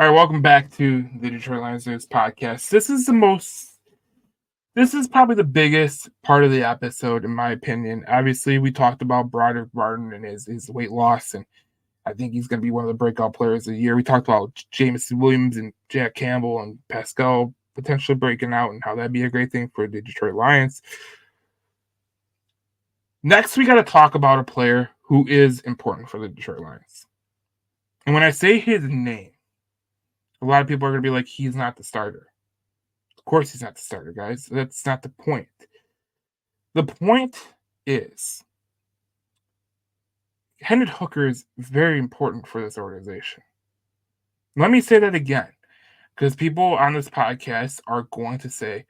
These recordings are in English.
All right, welcome back to the Detroit Lions News Podcast. This is probably the biggest part of the episode, in my opinion. Obviously, we talked about Broderick Barton and his weight loss, and I think he's going to be one of the breakout players of the year. We talked about Jameson Williams and Jack Campbell and Pascal potentially breaking out and how that'd be a great thing for the Detroit Lions. Next, we got to talk about a player who is important for the Detroit Lions. And when I say his name, a lot of people are going to be like, he's not the starter. Of course he's not the starter, guys. That's not the point. The point is, Hendon Hooker is very important for this organization. Let me say that again, because people on this podcast are going to say,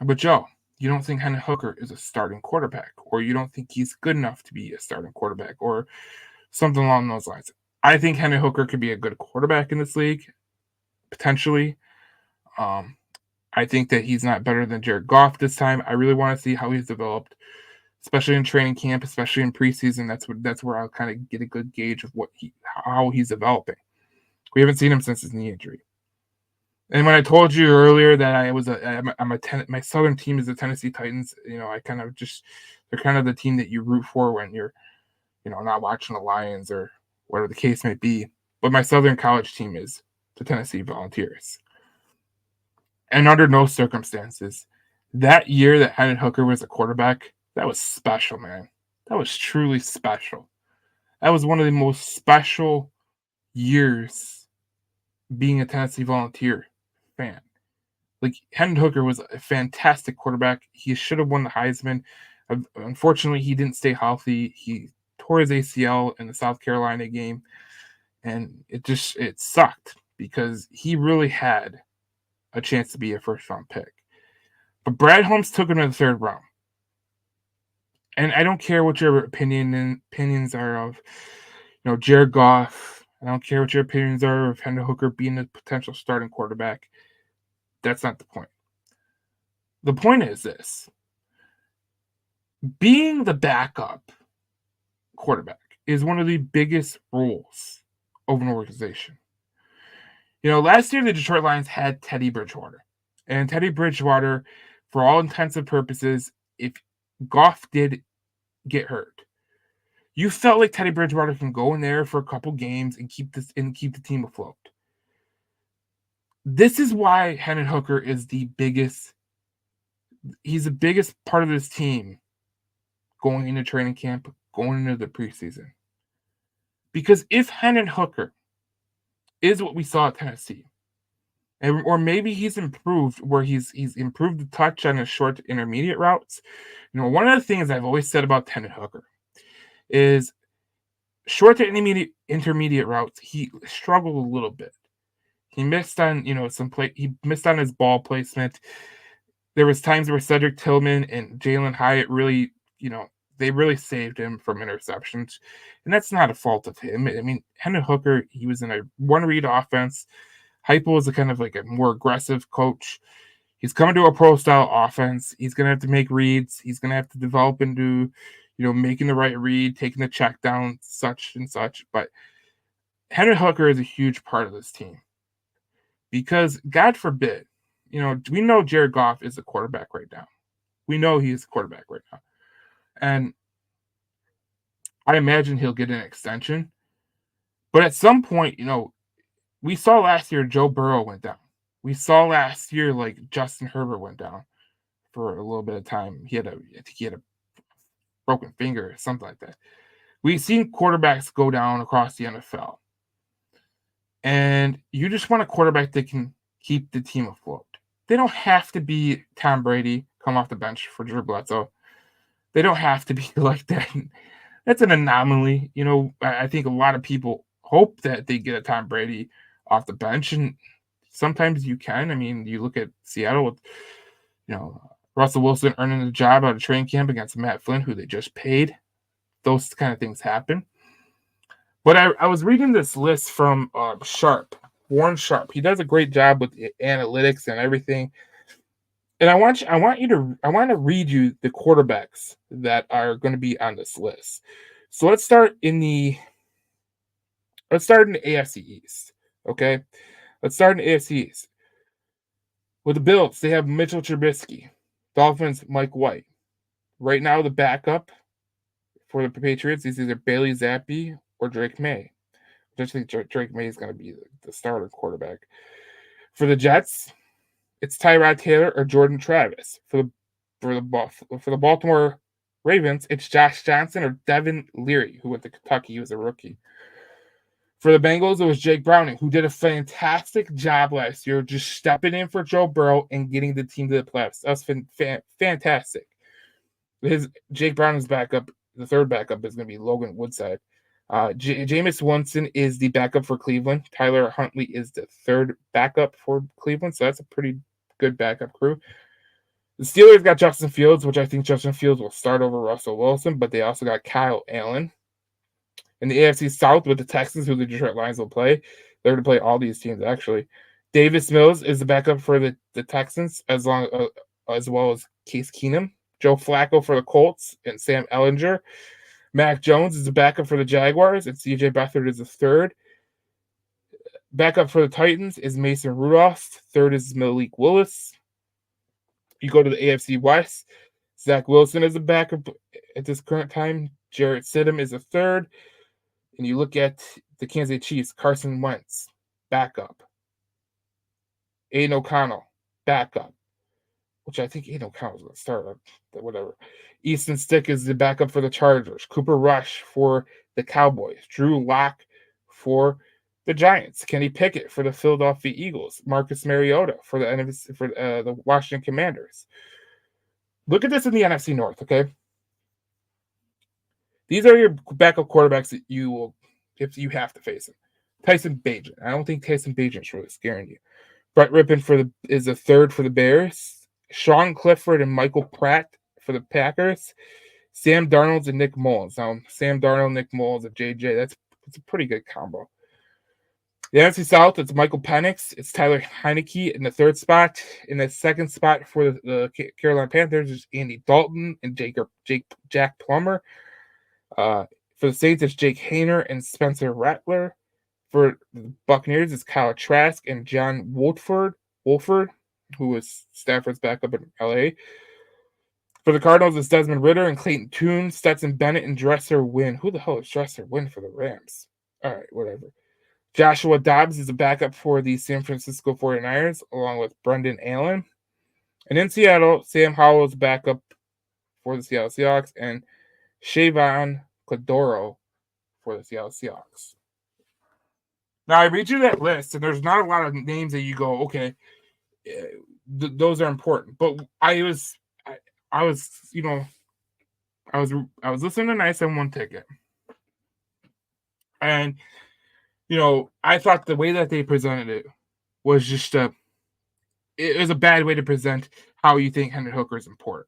but Joe, you don't think Hendon Hooker is a starting quarterback, or you don't think he's good enough to be a starting quarterback, or something along those lines. I think Hendon Hooker could be a good quarterback in this league, potentially. I think that he's not better than Jared Goff this time. I really want to see how he's developed, especially in training camp, especially in preseason. That's where I'll kind of get a good gauge of how he's developing. We haven't seen him since his knee injury. And when I told you earlier that my Southern team is the Tennessee Titans, I kind of they're kind of the team that you root for when you're, not watching the Lions or whatever the case may be. But my Southern college team is the Tennessee Volunteers. And under no circumstances, that year that Hendon Hooker was a quarterback, that was special, man. That was truly special. That was one of the most special years being a Tennessee Volunteer fan. Like, Hendon Hooker was a fantastic quarterback. He should have won the Heisman. Unfortunately, he didn't stay healthy. He tore his ACL in the South Carolina game, and it sucked because he really had a chance to be a first-round pick. But Brad Holmes took him in the third round. And I don't care what your opinions are of, Jared Goff. I don't care what your opinions are of Hendon Hooker being a potential starting quarterback. That's not the point. The point is this. Being the backup quarterback is one of the biggest roles of an organization. Last year the Detroit Lions had Teddy Bridgewater. And Teddy Bridgewater, for all intents and purposes, if Goff did get hurt, you felt like Teddy Bridgewater can go in there for a couple games and keep the team afloat. This is why Hendon Hooker is he's the biggest part of this team going into training camp, going into the preseason. Because if Hendon Hooker is what we saw at Tennessee, or maybe he's improved where he's improved the touch on his short to intermediate routes. One of the things I've always said about Hendon Hooker is short to intermediate routes, he struggled a little bit. He missed on, he missed on his ball placement. There was times where Cedric Tillman and Jalen Hyatt really, they really saved him from interceptions. And that's not a fault of him. I mean, Hendon Hooker, he was in a one-read offense. Heupel is a kind of like a more aggressive coach. He's coming to a pro-style offense. He's going to have to make reads. He's going to have to develop into, making the right read, taking the check down, such and such. But Hendon Hooker is a huge part of this team. Because, God forbid, we know Jared Goff is a quarterback right now. We know he's a quarterback right now. And I imagine he'll get an extension. But at some point, we saw last year Joe Burrow went down. We saw last year, like, Justin Herbert went down for a little bit of time. I think he had a broken finger or something like that. We've seen quarterbacks go down across the NFL. And you just want a quarterback that can keep the team afloat. They don't have to be Tom Brady, come off the bench for Drew Bledsoe. They don't have to be like that. That's an anomaly. I think a lot of people hope that they get a Tom Brady off the bench, and sometimes you can. I mean, you look at Seattle with, Russell Wilson earning the job out of training camp against Matt Flynn, who they just paid. Those kind of things happen. But I was reading this list from Warren Sharp. He does a great job with analytics and everything. And I want to read you the quarterbacks that are going to be on this list. So let's start in the AFC East. Okay. Let's start in the AFC East. With the Bills, they have Mitchell Trubisky. Dolphins, Mike White. Right now, the backup for the Patriots is either Bailey Zappi or Drake May. I just think Drake May is going to be the starter quarterback. For the Jets, it's Tyrod Taylor or Jordan Travis. For the Baltimore Ravens, it's Josh Johnson or Devin Leary, who went to Kentucky. He was a rookie. For the Bengals, it was Jake Browning, who did a fantastic job last year, just stepping in for Joe Burrow and getting the team to the playoffs. That was fantastic. Jake Browning's backup, the third backup, is going to be Logan Woodside. Jameis Winston is the backup for Cleveland. Tyler Huntley is the third backup for Cleveland, so that's a pretty good backup crew. The Steelers got Justin Fields, which I think Justin Fields will start over Russell Wilson, but they also got Kyle Allen. In the AFC South with the Texans, who the Detroit Lions will play, they're going to play all these teams, actually. Davis Mills is the backup for the Texans, as well as Case Keenum. Joe Flacco for the Colts and Sam Ehlinger. Mac Jones is the backup for the Jaguars, and C.J. Beathard is the third. Backup for the Titans is Mason Rudolph. Third is Malik Willis. You go to the AFC West, Zach Wilson is the backup at this current time. Jarrett Stidham is the third. And you look at the Kansas City Chiefs, Carson Wentz, backup. Aiden O'Connell, backup. Which I think Aiden O'Connell's going to start, whatever. Easton Stick is the backup for the Chargers. Cooper Rush for the Cowboys. Drew Lock for the Giants. Kenny Pickett for the Philadelphia Eagles. Marcus Mariota for the Washington Commanders. Look at this in the NFC North, okay? These are your backup quarterbacks that you will, if you have to face them. Tyson Bagent. I don't think Tyson Bagent's really scaring you. Brett Rippon is the third for the Bears. Sean Clifford and Michael Pratt for the Packers. Sam Darnold and Nick Mullins. Now, Sam Darnold, Nick Mullins, and JJ, that's a pretty good combo. The NFC South, it's Michael Penix. It's Tyler Heineke in the third spot. In the second spot for the Carolina Panthers is Andy Dalton and Jack Plummer. For the Saints, it's Jake Haener and Spencer Rattler. For the Buccaneers, it's Kyle Trask and John Wolford, who was Stafford's backup in LA. For the Cardinals, it's Desmond Ridder and Clayton Tune, Stetson Bennett, and Dresser Wynn. Who the hell is Dresser Wynn for the Rams? All right, whatever. Joshua Dobbs is a backup for the San Francisco 49ers, along with Brendan Allen. And in Seattle, Sam Howell is backup for the Seattle Seahawks, and Shavon Cladoro for the Seattle Seahawks. Now, I read you that list, and there's not a lot of names that you go, okay, those are important. But I was listening to Nice on One Ticket, and I thought the way that they presented it was just it was a bad way to present how you think Hendon Hooker is important.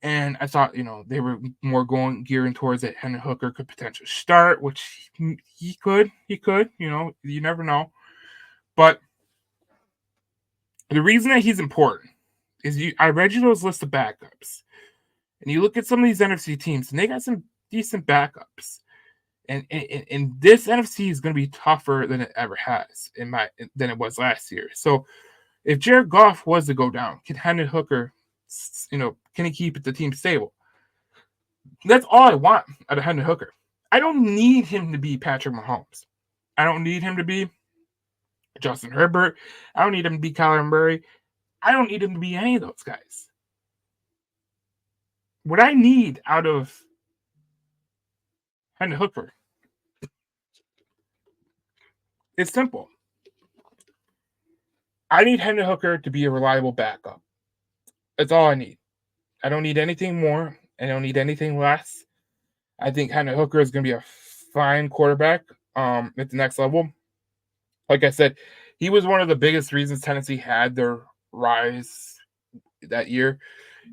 And I thought, they were more gearing towards that Hendon Hooker could potentially start, which he could, you never know. But the reason that he's important is I read you those list of backups, and you look at some of these NFC teams, and they got some decent backups. And this NFC is going to be tougher than it ever has than it was last year. So if Jared Goff was to go down, can Hendon Hooker, can he keep the team stable? That's all I want out of Hendon Hooker. I don't need him to be Patrick Mahomes. I don't need him to be Justin Herbert. I don't need him to be Kyler Murray. I don't need him to be any of those guys. What I need out of Hendon Hooker, it's simple. I need Hendon Hooker to be a reliable backup. That's all I need. I don't need anything more. I don't need anything less. I think Hendon Hooker is going to be a fine quarterback at the next level. Like I said, he was one of the biggest reasons Tennessee had their rise that year.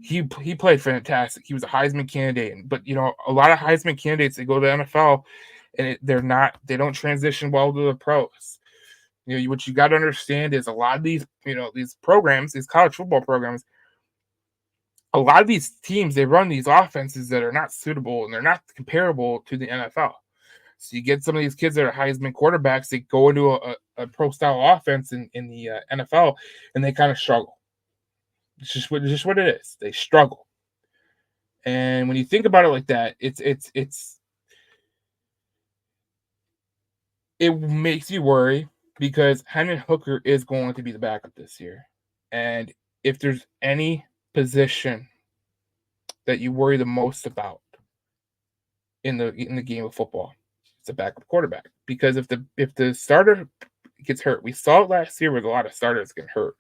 He played fantastic. He was a Heisman candidate. But, a lot of Heisman candidates, they go to the NFL, and they don't transition well to the pros. What you got to understand is a lot of these, these programs, these college football programs, a lot of these teams, they run these offenses that are not suitable and they're not comparable to the NFL. So you get some of these kids that are Heisman quarterbacks, they go into pro style offense in the NFL, and they kind of struggle. It's just what it is. They struggle. And when you think about it like that, it makes you worry because Hendon Hooker is going to be the backup this year. And if there's any position that you worry the most about in the game of football, it's a backup quarterback. Because if the starter gets hurt, we saw it last year with a lot of starters getting hurt.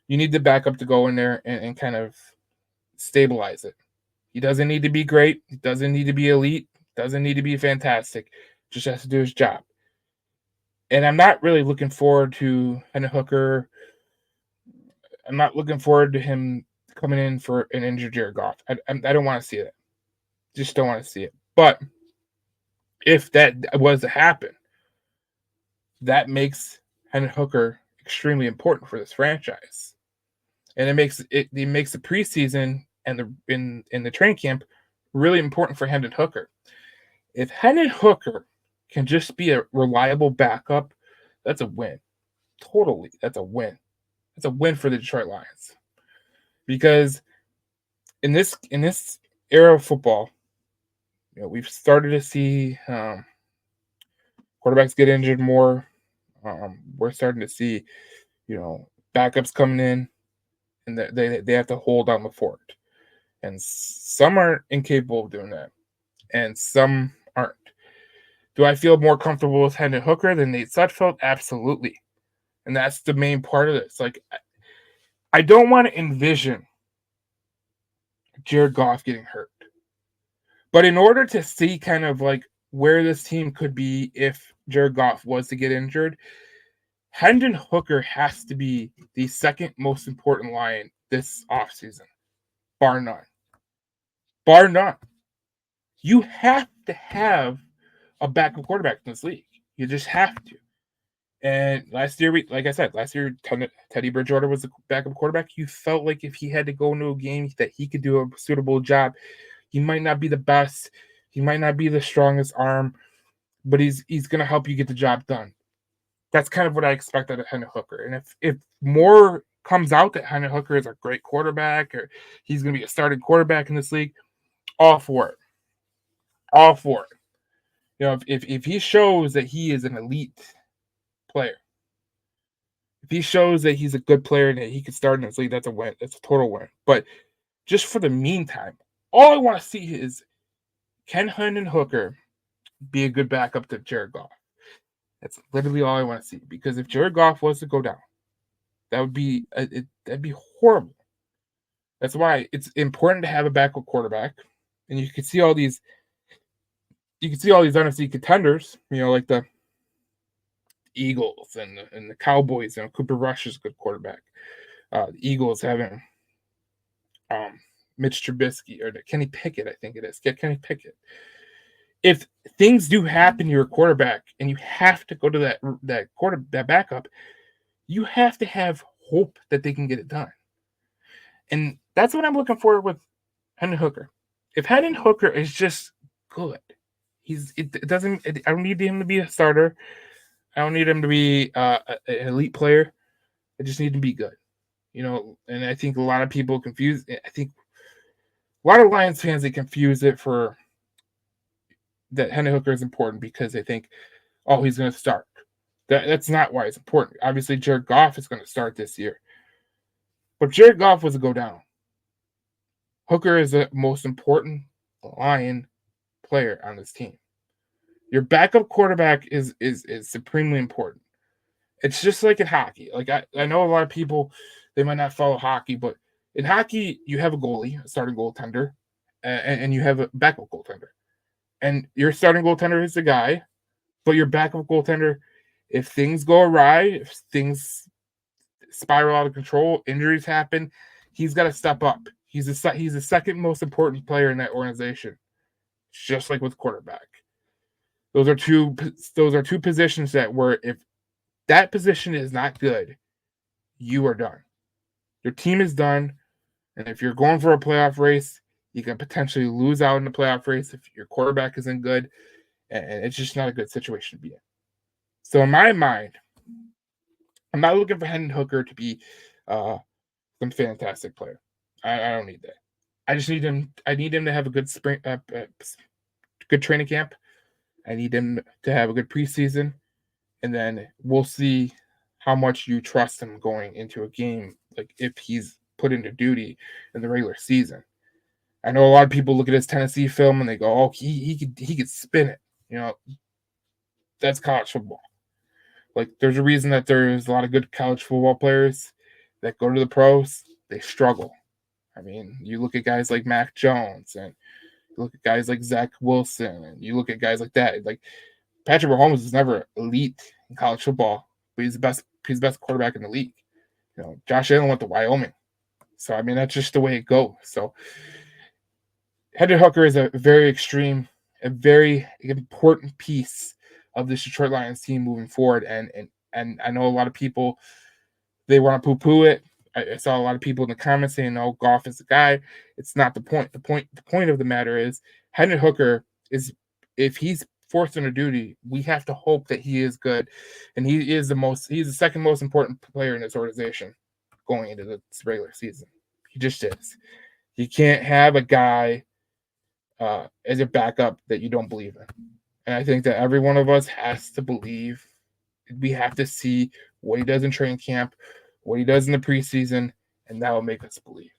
You need the backup to go in there and kind of stabilize it. He doesn't need to be great. He doesn't need to be elite. Doesn't need to be fantastic. Just has to do his job. And I'm not really looking forward to Hendon Hooker. I'm not looking forward to him coming in for an injured Jared Goff. I don't want to see it. Just don't want to see it. But if that was to happen, that makes Hendon Hooker extremely important for this franchise. And it makes the preseason and the training camp really important for Hendon Hooker. If Hendon Hooker can just be a reliable backup, that's a win. Totally, that's a win. It's a win for the Detroit Lions. Because in this era of football, we've started to see quarterbacks get injured more. We're starting to see, backups coming in, and they have to hold down the fort. And some are incapable of doing that, and some aren't. Do I feel more comfortable with Hendon Hooker than Nate Sudfeld? Absolutely. And that's the main part of this. Like, I don't want to envision Jared Goff getting hurt. But in order to see kind of like where this team could be if Jared Goff was to get injured, Hendon Hooker has to be the second most important Lion this offseason, bar none. Bar none. You have to have a backup quarterback in this league. You just have to. And last year, Teddy Bridgewater was the backup quarterback. You felt like if he had to go into a game that he could do a suitable job. He might not be the best. He might not be the strongest arm, but he's going to help you get the job done. That's kind of what I expect out of Hendon Hooker. And if more comes out that Hendon Hooker is a great quarterback or he's going to be a starting quarterback in this league, all for it. All for it. If he shows that he is an elite player, if he shows that he's a good player and that he can start in this league, that's a win. That's a total win. But just for the meantime, all I want to see is, can Hendon Hooker be a good backup to Jared Goff? That's literally all I want to see. Because if Jared Goff was to go down, that'd be horrible. That's why it's important to have a backup quarterback. And you can see all these NFC contenders, like the Eagles and the Cowboys. Cooper Rush is a good quarterback. The Eagles having Mitch Trubisky or Kenny Pickett, I think it is. Get Kenny Pickett. If things do happen to your quarterback and you have to go to that backup, you have to have hope that they can get it done. And that's what I'm looking for with Hendon Hooker. If Hendon Hooker is just good, I don't need him to be a starter. I don't need him to be an elite player. I just need him to be good. And I think a lot of people confuse. I think a lot of Lions fans, they confuse it for that Hendon Hooker is important because they think, oh, he's going to start. That's not why it's important. Obviously, Jared Goff is going to start this year. But Jared Goff was a go down. Hooker is the most important Lion player on this team. Your backup quarterback is supremely important. It's just like in hockey. Like I know a lot of people, they might not follow hockey, but in hockey, you have a goalie, a starting goaltender, and you have a backup goaltender. And your starting goaltender is the guy, but your backup goaltender, if things go awry, if things spiral out of control, injuries happen, he's got to step up. He's the second most important player in that organization, just like with quarterback. Those are two positions that where if that position is not good, you are done. Your team is done, and if you're going for a playoff race, you can potentially lose out in the playoff race if your quarterback isn't good, and it's just not a good situation to be in. So in my mind, I'm not looking for Hendon Hooker to be some fantastic player. I don't need that. I just need him. I need him to have a good spring, good training camp. I need him to have a good preseason, and then we'll see how much you trust him going into a game. Like if he's put into duty in the regular season. I know a lot of people look at his Tennessee film and they go, "Oh, he could spin it." You know, that's college football. Like there's a reason that there's a lot of good college football players that go to the pros. They struggle. I mean, you look at guys like Mac Jones, and you look at guys like Zach Wilson, and you look at guys like that. Like Patrick Mahomes is never elite in college football, but he's the best quarterback in the league. You know, Josh Allen went to Wyoming, so I mean that's just the way it goes. So Hendon Hooker is a very important piece of this Detroit Lions team moving forward, and I know a lot of people they want to poo-poo it. I saw a lot of people in the comments saying, "No, Goff is the guy." It's not the point. The point of the matter is, Hendon Hooker is, if he's forced into duty, we have to hope that he is good, and he's the second most important player in this organization going into the regular season. He just is. You can't have a guy as a backup that you don't believe in, and I think that every one of us has to believe. We have to see what he does in training camp, what he does in the preseason, and that will make us believe.